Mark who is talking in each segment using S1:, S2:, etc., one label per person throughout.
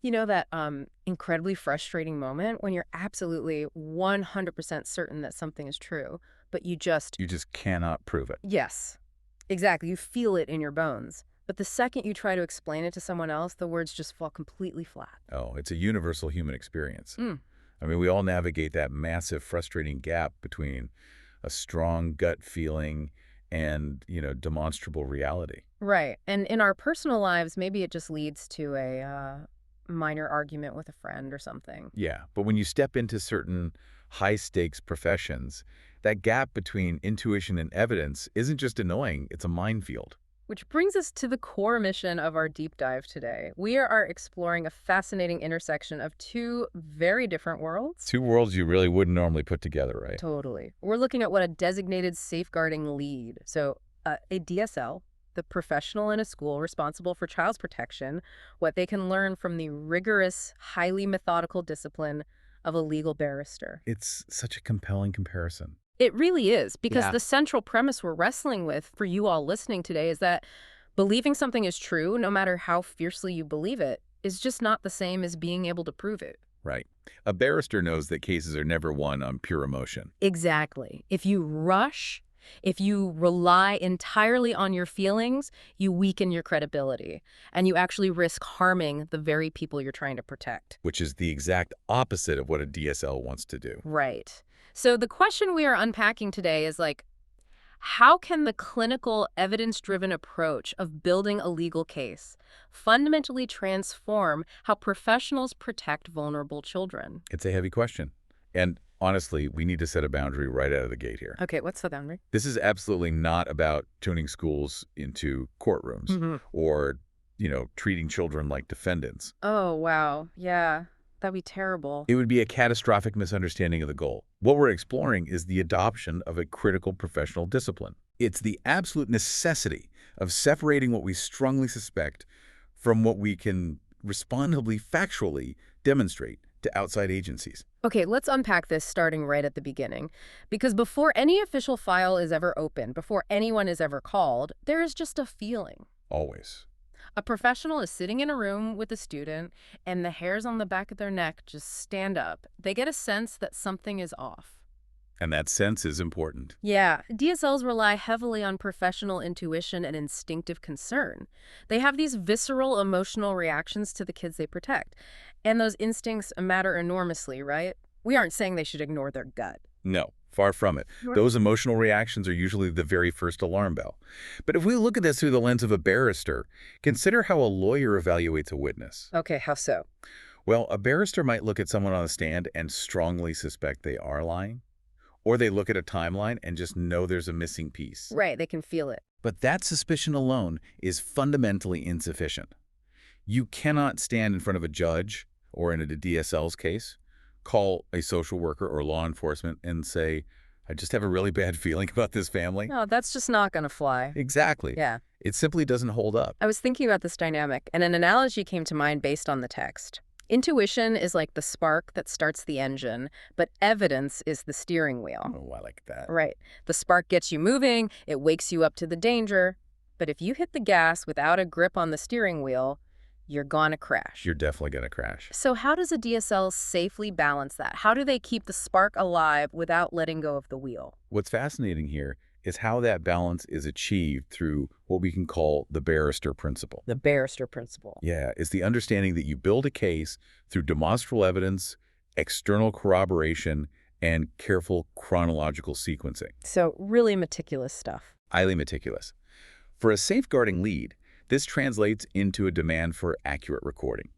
S1: You know that incredibly frustrating moment when you're absolutely 100% certain that something is true, but you just,
S2: You just cannot prove it.
S1: yes, exactly, you feel it in your bones. But the second you try to explain it to someone else, the words just fall completely flat.
S2: Oh, it's a universal human experience.
S1: Mm,
S2: I mean, we all navigate that massive, frustrating gap between a strong gut feeling and, demonstrable reality.
S1: right. And in our personal lives, maybe it just leads to a minor argument with a friend or something.
S2: Yeah, but when you step into certain high-stakes professions, that gap between intuition and evidence isn't just annoying, it's a minefield.
S1: Which brings us to the core mission of our deep dive today. We are exploring a fascinating intersection of two very different worlds.
S2: Two worlds you really wouldn't normally put together, right?
S1: Totally. We're looking at what a designated safeguarding lead, so a DSL, the professional in a school responsible for child's protection, what they can learn from the rigorous, highly methodical discipline of a legal barrister.
S2: It's such a compelling comparison.
S1: It really is, because
S2: Yeah.
S1: the central premise we're wrestling with for you all listening today is that believing something is true, no matter how fiercely you believe it, is just not the same as being able to prove it.
S2: Right. A barrister knows that cases are never won on pure emotion.
S1: Exactly. If you rush, if you rely entirely on your feelings, you weaken your credibility, and you actually risk harming the very people you're trying to protect.
S2: Which is the exact opposite of what a DSL wants to do.
S1: Right. So the question we are unpacking today is like, how can the clinical evidence-driven approach of building a legal case fundamentally transform how professionals protect vulnerable children?
S2: It's a heavy question. And honestly, we need to set a boundary right out of the gate here.
S1: Okay, what's the boundary?
S2: This is absolutely not about tuning schools into courtrooms
S1: Hmm.
S2: or, treating children like defendants.
S1: Oh, wow. Yeah, that'd be terrible.
S2: It would be a catastrophic misunderstanding of the goal. What we're exploring is the adoption of a critical professional discipline. It's the absolute necessity of separating what we strongly suspect from what we can responsibly, factually demonstrate to outside agencies.
S1: Okay, let's unpack this starting right at the beginning. Because before any official file is ever opened, before anyone is ever called, there is just a feeling.
S2: Always.
S1: A professional is sitting in a room with a student, and the hairs on the back of their neck just stand up. They get a sense that something is off.
S2: And that sense is important.
S1: Yeah, DSLs rely heavily on professional intuition and instinctive concern. They have these visceral emotional reactions to the kids they protect. And those instincts matter enormously, right? We aren't saying they should ignore their gut.
S2: No, far from it.
S1: Sure.
S2: Those emotional reactions are usually the very first alarm bell. But if we look at this through the lens of a barrister, consider how a lawyer evaluates a witness.
S1: Okay, how so?
S2: Well, a barrister might look at someone on the stand and strongly suspect they are lying, or they look at a timeline and just know there's a missing piece.
S1: Right, they can feel it.
S2: But that suspicion alone is fundamentally insufficient. You cannot stand in front of a judge, or in a DSL's case, call a social worker or law enforcement and say, I just have a really bad feeling about this family.
S1: No, that's just not going to fly.
S2: Exactly.
S1: Yeah.
S2: It simply doesn't hold up.
S1: I was thinking about this dynamic, and an analogy came to mind based on the text. Intuition is like the spark that starts the engine, but evidence is the steering wheel.
S2: Oh, I like that.
S1: Right. The spark gets you moving, it wakes you up to the danger, but if you hit the gas without a grip on the steering wheel, you're gonna crash.
S2: You're definitely going to crash.
S1: So how does a DSL safely balance that? How do they keep the spark alive without letting go of the wheel?
S2: What's fascinating here is how that balance is achieved through what we can call the barrister principle.
S1: The barrister principle.
S2: Yeah, it's the understanding that you build a case through demonstrable evidence, external corroboration, and careful chronological sequencing.
S1: So really meticulous stuff.
S2: Highly meticulous. For a safeguarding lead, this translates into a demand for accurate recording.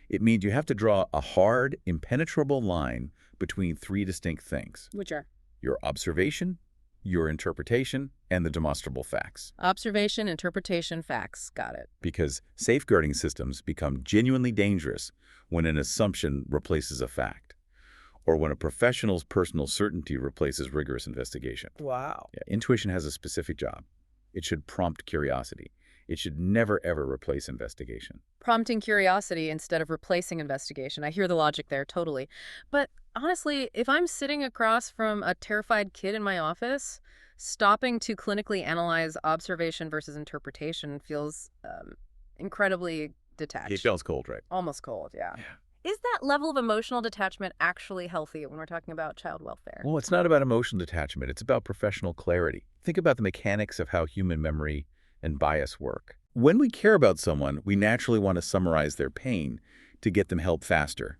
S2: It means you have to draw a hard, impenetrable line between three distinct things:
S1: Which are?
S2: your observation, your interpretation, and the demonstrable facts.
S1: Observation, interpretation, facts. Got it.
S2: Because safeguarding systems become genuinely dangerous when an assumption replaces a fact, or when a professional's personal certainty replaces rigorous investigation.
S1: Wow.
S2: Yeah, intuition has a specific job. It should prompt curiosity. It should never, ever replace investigation.
S1: Prompting curiosity instead of replacing investigation. I hear the logic there, totally. But honestly, if I'm sitting across from a terrified kid in my office, stopping to clinically analyze observation versus interpretation feels incredibly
S2: He
S1: detached.
S2: feels cold, right?
S1: Almost cold, yeah. Is that level of emotional detachment actually healthy when we're talking about child welfare?
S2: Well, it's not about emotional detachment. It's about professional clarity. Think about the mechanics of how human memory and bias work. When we care about someone, we naturally want to summarize their pain to get them help faster.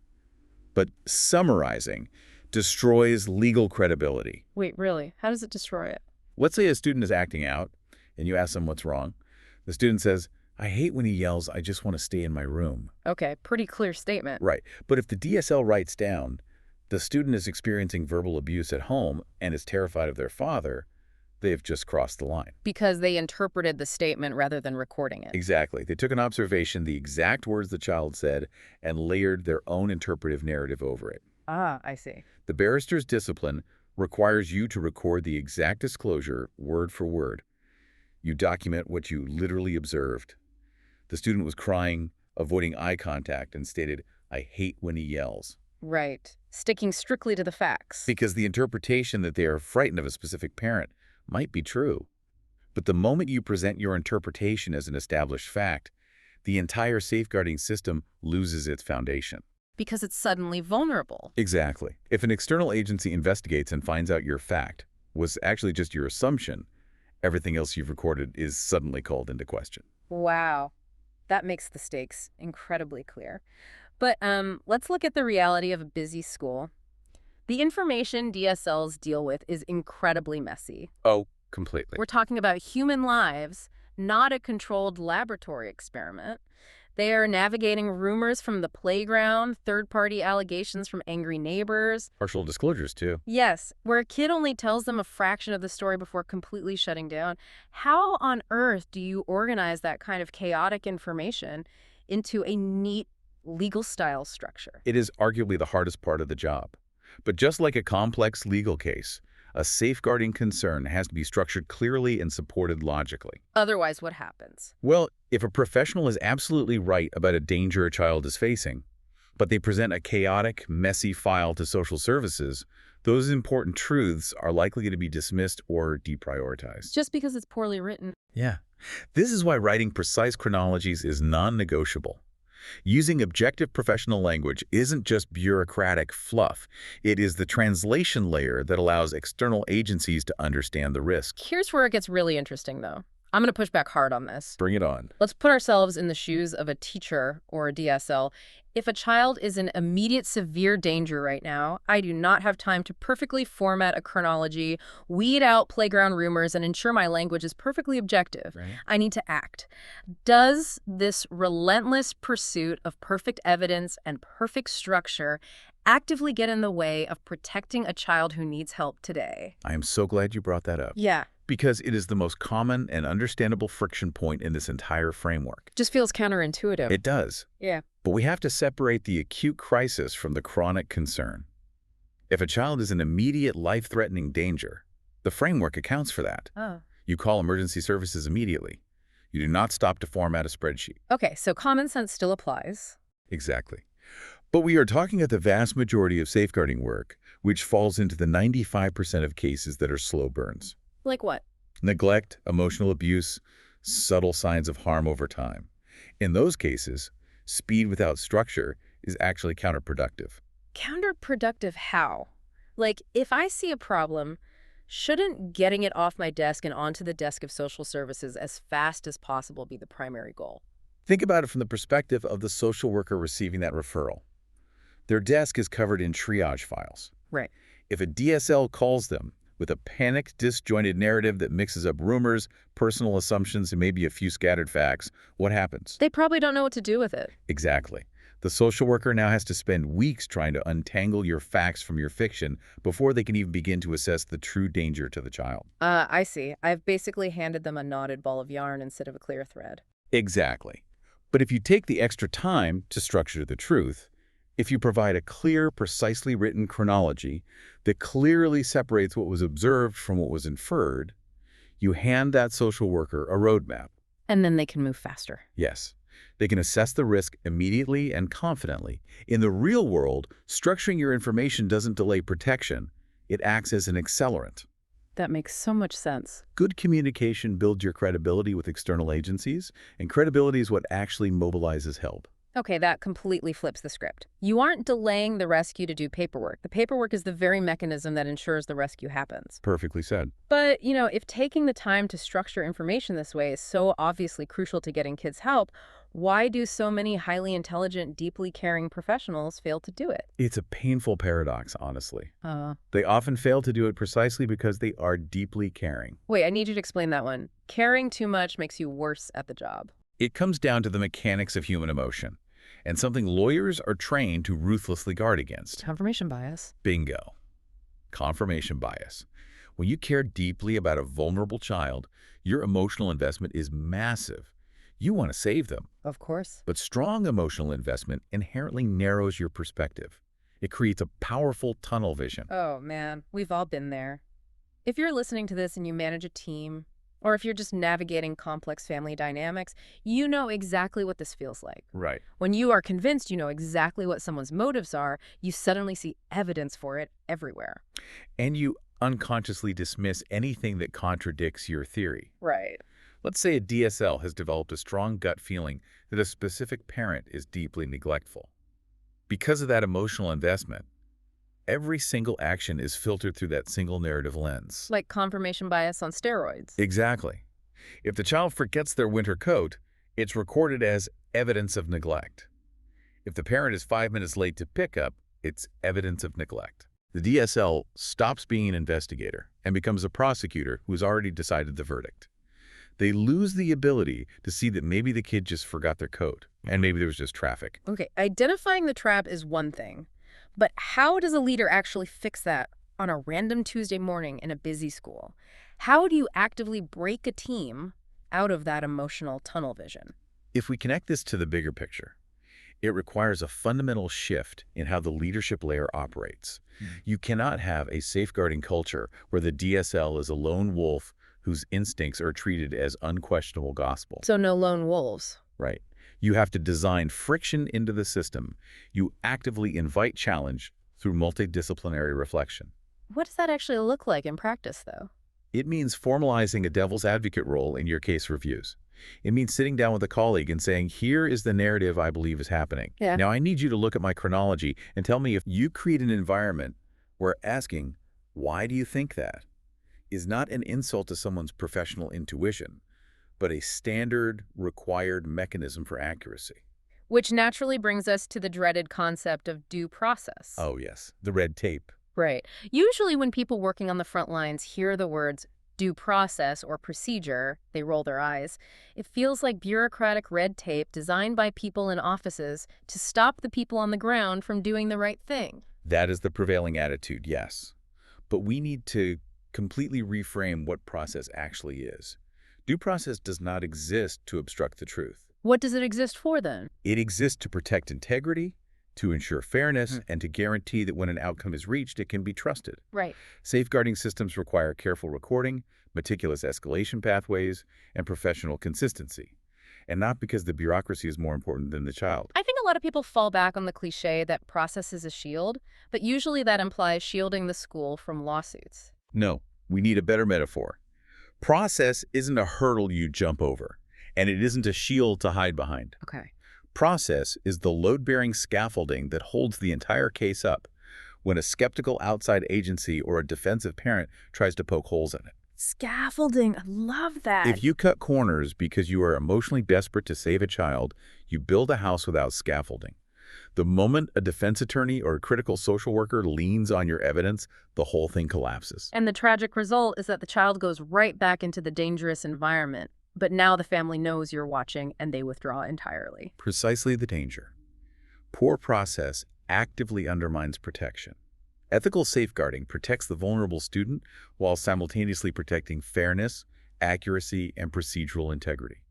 S2: But summarizing destroys legal credibility.
S1: Wait, really? How does it destroy it?
S2: Let's say a student is acting out, and you ask them what's wrong. The student says, "I hate when he yells, I just want to stay in my room."
S1: Okay, pretty clear statement.
S2: Right. But if the DSL writes down, the student is experiencing verbal abuse at home and is terrified of their father, they've just crossed the line.
S1: Because they interpreted the statement rather than recording it.
S2: Exactly. They took an observation, the exact words the child said, and layered their own interpretive narrative over it.
S1: Ah, I see.
S2: The barrister's discipline requires you to record the exact disclosure, word for word. You document what you literally observed. The student was crying, avoiding eye contact, and stated, "I hate when he yells."
S1: Right. Sticking strictly to the facts.
S2: Because the interpretation that they are frightened of a specific parent might be true. But the moment you present your interpretation as an established fact, the entire safeguarding system loses its foundation.
S1: Because it's suddenly vulnerable.
S2: Exactly. If an external agency investigates and finds out your fact was actually just your assumption, everything else you've recorded is suddenly called into question.
S1: Wow. That makes the stakes incredibly clear. But let's look at the reality of a busy school. The information DSLs deal with is incredibly messy.
S2: Oh, completely.
S1: We're talking about human lives, not a controlled laboratory experiment. They are navigating rumors from the playground, third-party allegations from angry neighbors.
S2: Partial disclosures, too.
S1: Yes, where a kid only tells them a fraction of the story before completely shutting down. How on earth do you organize that kind of chaotic information into a neat legal-style structure?
S2: It is arguably the hardest part of the job. But just like a complex legal case, a safeguarding concern has to be structured clearly and supported logically.
S1: Otherwise, what happens?
S2: Well, if a professional is absolutely right about a danger a child is facing, but they present a chaotic, messy file to social services, those important truths are likely to be dismissed or deprioritized.
S1: Just because it's poorly written.
S2: Yeah. This is why writing precise chronologies is non-negotiable. Using objective professional language isn't just bureaucratic fluff. It is the translation layer that allows external agencies to understand the risk.
S1: Here's where it gets really interesting, though. I'm going to push back hard on this.
S2: Bring it on.
S1: Let's put ourselves in the shoes of a teacher or a DSL. If a child is in immediate severe danger right now, I do not have time to perfectly format a chronology, weed out playground rumors, and ensure my language is perfectly objective.
S2: Right.
S1: I need to act. Does this relentless pursuit of perfect evidence and perfect structure actively get in the way of protecting a child who needs help today?
S2: I am so glad you brought that up.
S1: Yeah.
S2: Because it is the most common and understandable friction point in this entire framework.
S1: Just feels counterintuitive.
S2: It does.
S1: Yeah.
S2: But we have to separate the acute crisis from the chronic concern. If a child is in immediate life-threatening danger, the framework accounts for that.
S1: Oh.
S2: You call emergency services immediately. You do not stop to format a spreadsheet.
S1: Okay, so common sense still applies.
S2: Exactly. But we are talking at the vast majority of safeguarding work, which falls into the 95% of cases that are slow burns.
S1: Like what?
S2: Neglect, emotional abuse, subtle signs of harm over time. In those cases, speed without structure is actually counterproductive.
S1: Counterproductive how? Like, if I see a problem, shouldn't getting it off my desk and onto the desk of social services as fast as possible be the primary goal?
S2: Think about it from the perspective of the social worker receiving that referral. Their desk is covered in triage files.
S1: Right.
S2: If a DSL calls them with a panicked, disjointed narrative that mixes up rumors, personal assumptions, and maybe a few scattered facts, what happens?
S1: They probably don't know what to do with it.
S2: Exactly. The social worker now has to spend weeks trying to untangle your facts from your fiction before they can even begin to assess the true danger to the child.
S1: I see. I've basically handed them a knotted ball of yarn instead of a clear thread.
S2: Exactly. But if you take the extra time to structure the truth, if you provide a clear, precisely written chronology that clearly separates what was observed from what was inferred, you hand that social worker a roadmap.
S1: And then they can move faster.
S2: Yes. They can assess the risk immediately and confidently. In the real world, structuring your information doesn't delay protection. It acts as an accelerant.
S1: That makes so much sense.
S2: Good communication builds your credibility with external agencies, and credibility is what actually mobilizes help.
S1: Okay, that completely flips the script. You aren't delaying the rescue to do paperwork. The paperwork is the very mechanism that ensures the rescue happens.
S2: Perfectly said.
S1: But, if taking the time to structure information this way is so obviously crucial to getting kids help, why do so many highly intelligent, deeply caring professionals fail to do it?
S2: It's a painful paradox, honestly.
S1: Uh,
S2: They often fail to do it precisely because they are deeply caring.
S1: Wait, I need you to explain that one. Caring too much makes you worse at the job.
S2: It comes down to the mechanics of human emotion, and something lawyers are trained to ruthlessly guard against.
S1: Confirmation bias.
S2: Bingo. Confirmation bias. When you care deeply about a vulnerable child, your emotional investment is massive. You want to save them.
S1: Of course.
S2: But strong emotional investment inherently narrows your perspective. It creates a powerful tunnel vision.
S1: Oh, man, we've all been there. If you're listening to this and you manage a team, or if you're just navigating complex family dynamics, you know exactly what this feels like.
S2: Right.
S1: When you are convinced you know exactly what someone's motives are, you suddenly see evidence for it everywhere.
S2: And you unconsciously dismiss anything that contradicts your theory.
S1: Right.
S2: Let's say a DSL has developed a strong gut feeling that a specific parent is deeply neglectful. Because of that emotional investment, every single action is filtered through that single narrative lens.
S1: Like confirmation bias on steroids.
S2: Exactly. If the child forgets their winter coat, it's recorded as evidence of neglect. If the parent is 5 minutes late to pick up, it's evidence of neglect. The DSL stops being an investigator and becomes a prosecutor who has already decided the verdict. They lose the ability to see that maybe the kid just forgot their coat, and maybe there was just traffic.
S1: Okay, identifying the trap is one thing, but how does a leader actually fix that on a random Tuesday morning in a busy school? How do you actively break a team out of that emotional tunnel vision?
S2: If we connect this to the bigger picture, it requires a fundamental shift in how the leadership layer operates. You cannot have a safeguarding culture where the DSL is a lone wolf whose instincts are treated as unquestionable gospel.
S1: So no lone wolves.
S2: Right. You have to design friction into the system. You actively invite challenge through multidisciplinary reflection.
S1: What does that actually look like in practice, though?
S2: It means formalizing a devil's advocate role in your case reviews. It means sitting down with a colleague and saying, here is the narrative I believe is happening.
S1: Yeah.
S2: Now, I need you to look at my chronology and tell me if you create an environment where asking, why do you think that, is not an insult to someone's professional intuition, but a standard, required mechanism for accuracy.
S1: Which naturally brings us to the dreaded concept of due process.
S2: Oh, yes, the red tape.
S1: Right. Usually when people working on the front lines hear the words due process or procedure, they roll their eyes. It feels like bureaucratic red tape designed by people in offices to stop the people on the ground from doing the right thing.
S2: That is the prevailing attitude, yes. But we need to completely reframe what process actually is. Due process does not exist to obstruct the truth.
S1: What does it exist for then?
S2: It exists to protect integrity, to ensure fairness, and to guarantee that when an outcome is reached, it can be trusted.
S1: Right.
S2: Safeguarding systems require careful recording, meticulous escalation pathways, and professional consistency. And not because the bureaucracy is more important than the child.
S1: I think a lot of people fall back on the cliche that process is a shield, but usually that implies shielding the school from lawsuits.
S2: No, we need a better metaphor. Process isn't a hurdle you jump over, and it isn't a shield to hide behind.
S1: Okay.
S2: Process is the load-bearing scaffolding that holds the entire case up when a skeptical outside agency or a defensive parent tries to poke holes in it.
S1: Scaffolding. I love that.
S2: If you cut corners because you are emotionally desperate to save a child, you build a house without scaffolding. The moment a defense attorney or a critical social worker leans on your evidence, the whole thing collapses.
S1: And the tragic result is that the child goes right back into the dangerous environment. But now the family knows you're watching and they withdraw entirely.
S2: Precisely the danger. Poor process actively undermines protection. Ethical safeguarding protects the vulnerable student while simultaneously protecting fairness, accuracy, and procedural integrity.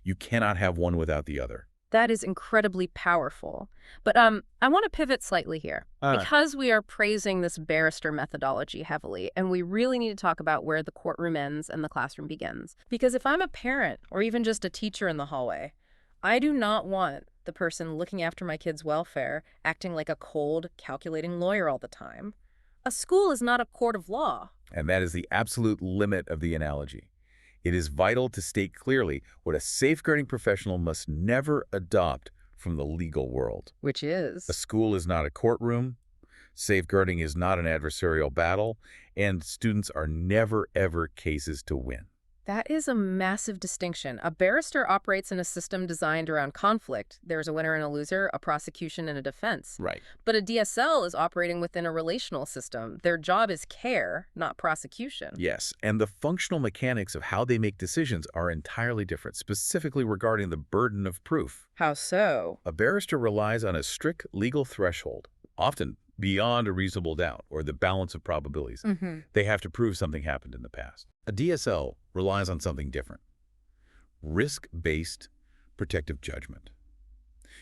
S2: You cannot have one without the other.
S1: That is incredibly powerful. But I want to pivot slightly here. Because we are praising this Barrister methodology heavily, and we really need to talk about where the courtroom ends and the classroom begins. Because if I'm a parent or even just a teacher in the hallway, I do not want the person looking after my kid's welfare acting like a cold, calculating lawyer all the time. A school is not a court of law.
S2: And that is the absolute limit of the analogy. It is vital to state clearly what a safeguarding professional must never adopt from the legal world.
S1: Which
S2: A
S1: is?
S2: school is not a courtroom, safeguarding is not an adversarial battle, and students are never, ever cases to win.
S1: That is a massive distinction. A barrister operates in a system designed around conflict. There's a winner and a loser, a prosecution and a defense.
S2: Right.
S1: But a DSL is operating within a relational system. Their job is care, not prosecution.
S2: Yes, and the functional mechanics of how they make decisions are entirely different, specifically regarding the burden of proof.
S1: How so?
S2: A barrister relies on a strict legal threshold, often beyond a reasonable doubt or the balance of probabilities. They have to prove something happened in the past. A DSL relies on something different: risk-based protective judgment.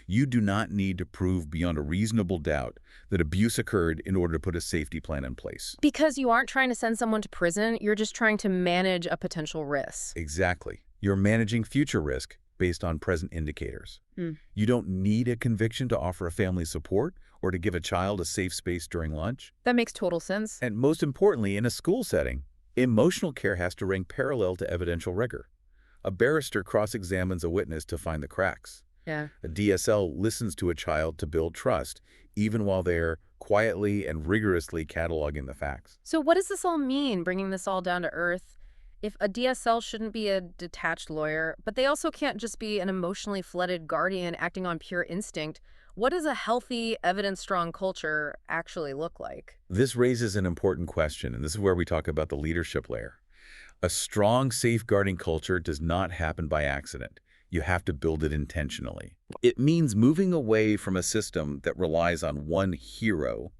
S2: You do not need to prove beyond a reasonable doubt that abuse occurred in order to put a safety plan in place.
S1: Because you aren't trying to send someone to prison, you're just trying to manage a potential risk.
S2: Exactly. You're managing future risk based on present indicators. You don't need a conviction to offer a family support or to give a child a safe space during lunch.
S1: That makes total sense.
S2: And most importantly, in a school setting, emotional care has to rank parallel to evidential rigor. A barrister cross-examines a witness to find the cracks.
S1: Yeah.
S2: A DSL listens to a child to build trust, even while they're quietly and rigorously cataloging the facts.
S1: So what does this all mean, bringing this all down to earth? If a DSL shouldn't be a detached lawyer, but they also can't just be an emotionally flooded guardian acting on pure instinct, what does a healthy, evidence-strong culture actually look like?
S2: This raises an important question, and this is where we talk about the leadership layer. A strong safeguarding culture does not happen by accident. You have to build it intentionally. It means moving away from a system that relies on one hero,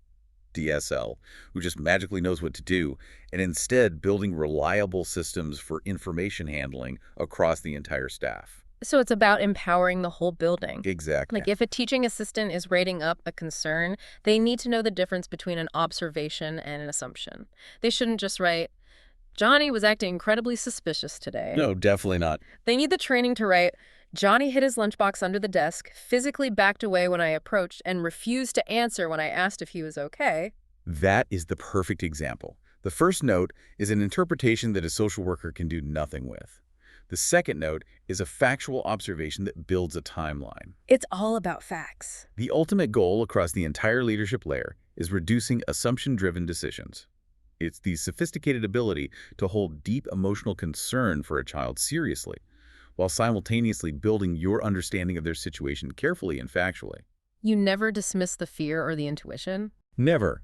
S2: DSL, who just magically knows what to do, and instead building reliable systems for information handling across the entire staff.
S1: So it's about empowering the whole building.
S2: Exactly.
S1: Like if a teaching assistant is rating up a concern, they need to know the difference between an observation and an assumption. They shouldn't just write, Johnny was acting incredibly suspicious today.
S2: No, definitely not.
S1: They need the training to write, Johnny hid his lunchbox under the desk, physically backed away when I approached, and refused to answer when I asked if he was okay.
S2: That is the perfect example. The first note is an interpretation that a social worker can do nothing with. The second note is a factual observation that builds a timeline.
S1: It's all about facts.
S2: The ultimate goal across the entire leadership layer is reducing assumption-driven decisions. It's the sophisticated ability to hold deep emotional concern for a child seriously, while simultaneously building your understanding of their situation carefully and factually.
S1: You never dismiss the fear or the intuition.
S2: Never.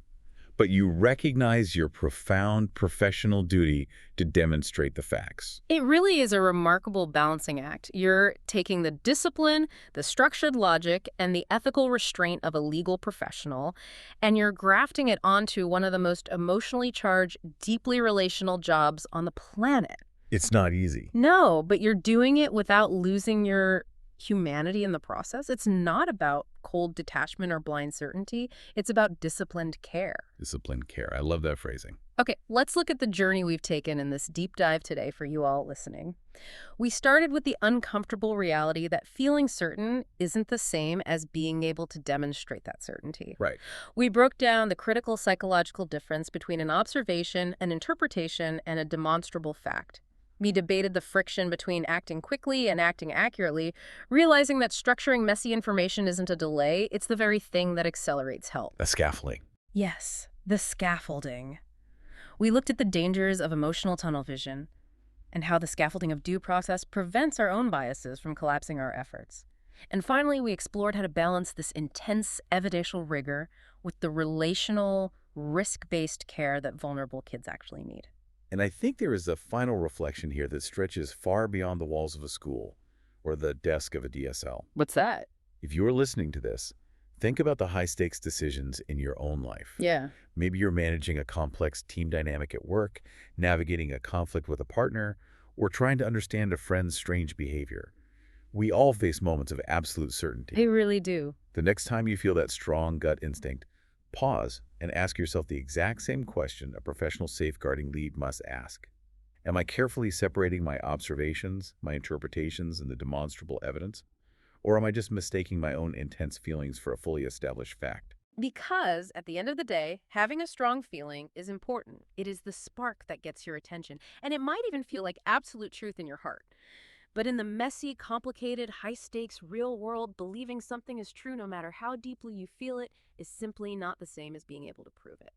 S2: But you recognize your profound professional duty to demonstrate the facts.
S1: It really is a remarkable balancing act. You're taking the discipline, the structured logic, and the ethical restraint of a legal professional, and you're grafting it onto one of the most emotionally charged, deeply relational jobs on the planet.
S2: It's not easy.
S1: No, but you're doing it without losing your humanity in the process. It's not about cold detachment or blind certainty. It's about disciplined care.
S2: Disciplined care. I love that phrasing.
S1: Okay, let's look at the journey we've taken in this deep dive today for you all listening. We started with the uncomfortable reality that feeling certain isn't the same as being able to demonstrate that certainty.
S2: Right.
S1: We broke down the critical psychological difference between an observation, an interpretation, and a demonstrable fact. We debated the friction between acting quickly and acting accurately, realizing that structuring messy information isn't a delay, it's the very thing that accelerates help.
S2: The scaffolding.
S1: Yes, the scaffolding. We looked at the dangers of emotional tunnel vision and how the scaffolding of due process prevents our own biases from collapsing our efforts. And finally, we explored how to balance this intense evidential rigor with the relational, risk-based care that vulnerable kids actually need.
S2: And I think there is a final reflection here that stretches far beyond the walls of a school or the desk of a DSL.
S1: What's that?
S2: If you're listening to this, think about the high-stakes decisions in your own life.
S1: Yeah.
S2: Maybe you're managing a complex team dynamic at work, navigating a conflict with a partner, or trying to understand a friend's strange behavior. We all face moments of absolute certainty.
S1: They really do.
S2: The next time you feel that strong gut instinct, pause and ask yourself the exact same question a professional safeguarding lead must ask. Am I carefully separating my observations, my interpretations, and the demonstrable evidence? Or am I just mistaking my own intense feelings for a fully established fact?
S1: Because at the end of the day, having a strong feeling is important. It is the spark that gets your attention, and it might even feel like absolute truth in your heart. But in the messy, complicated, high stakes, real world, believing something is true no matter how deeply you feel it is simply not the same as being able to prove it.